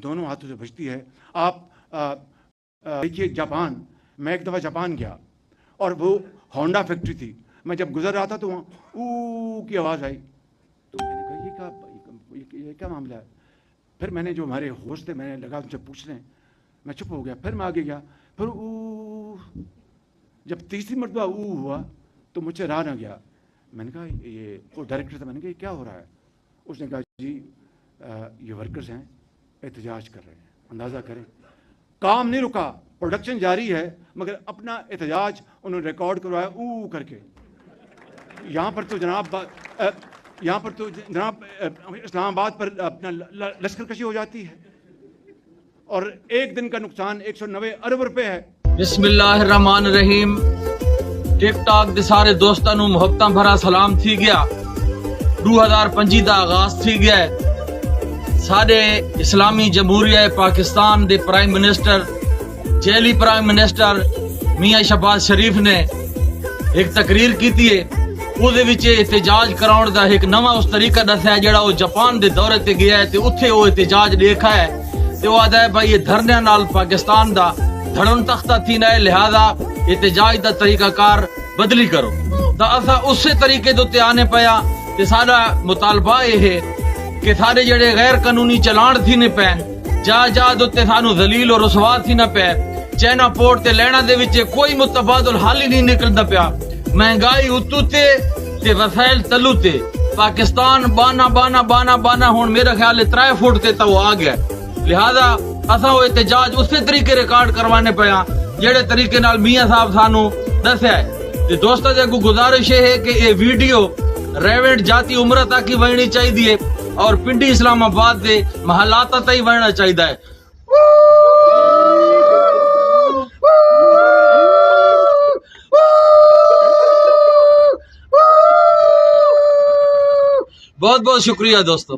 دونوں ہاتھوں سے بجتی ہے. آپ دیکھیے جاپان، میں ایک دفعہ جاپان گیا اور وہ ہونڈا فیکٹری تھی. میں جب گزر رہا تھا تو وہاں او کی آواز آئی. تو میں نے کہا یہ کیا معاملہ ہے. پھر میں نے جو ہمارے ہوسٹ تھے، میں نے لگا ان سے پوچھنے، میں چپ ہو گیا. پھر میں آگے گیا، پھر او. جب تیسری مرتبہ او ہوا تو مجھ سے رہا نہ گیا. میں نے کہا یہ وہ ڈائریکٹر تھا، میں نے کہا یہ کیا ہو رہا ہے. اس نے کہا جی یہ ورکرز ہیں، احتجاج کر رہے ہیں. اندازہ کریں، کام نہیں رکا، پروڈکشن جاری ہے، مگر اپنا احتجاج انہوں نے ریکارڈ کروایا او کر کے. یہاں پر تو جناب اسلام آباد پر اپنا لشکر کشی ہو جاتی ہے، اور ایک دن کا نقصان 190 ارب روپے ہے. بسم اللہ الرحمن الرحیم. ٹک ٹاک دے سارے دوستاں نوں محبتاں بھرا سلام تھی گیا. 2025 دا آغاز تھی گیا ہے. سارے اسلامی جمہوریہ پاکستان دے پرائم منسٹر، جیلی پرائم منسٹر میاں شہباز شریف نے ایک تقریر کیتی ہے. اس احتجاج کراؤن دا ایک نواں اس طریقہ دسیا ہے جڑا وہ جاپان دے دورے تے گیا ہے تے اتھے وہ احتجاج دیکھا ہے تے وہ آدھا ہے بھائی یہ دھرنے نال پاکستان دا دھڑن تختہ تھی نہ، لہذا احتجاج دا طریقہ کار بدلی کرو. تا اسا اسی طریقے دے تے آنے پیا تے سارا مطالبہ یہ ہے کہ سارے جڑے غیر قانونی چلان تھی نے پین جا دے سانو ذلیل اور رسوا تھی نہ پے. چائنا پورٹ تے لینا دے وچ کوئی متبادل حل ہی نہیں نکلدا پیا. مہنگائی اتو تے وسائل تلو تے پاکستان بانا ہون میرا خیال ہے 3 فٹ تے تو آ گیا. لہذا اساں وہ احتجاج اسی طریقے ریکارڈ کروانے پیا جڑے طریقے نال میاں صاحب سانو دسیا ہے. تے دوستاں دے کو گزارش ہے کہ یہ ویڈیو ریونٹ جاتی عمرہ تک ہی وہنی چاہیے اور پنڈی اسلام آباد دے محلات تک ہی وہنا چاہیے ہے. بہت بہت شکریہ دوستو.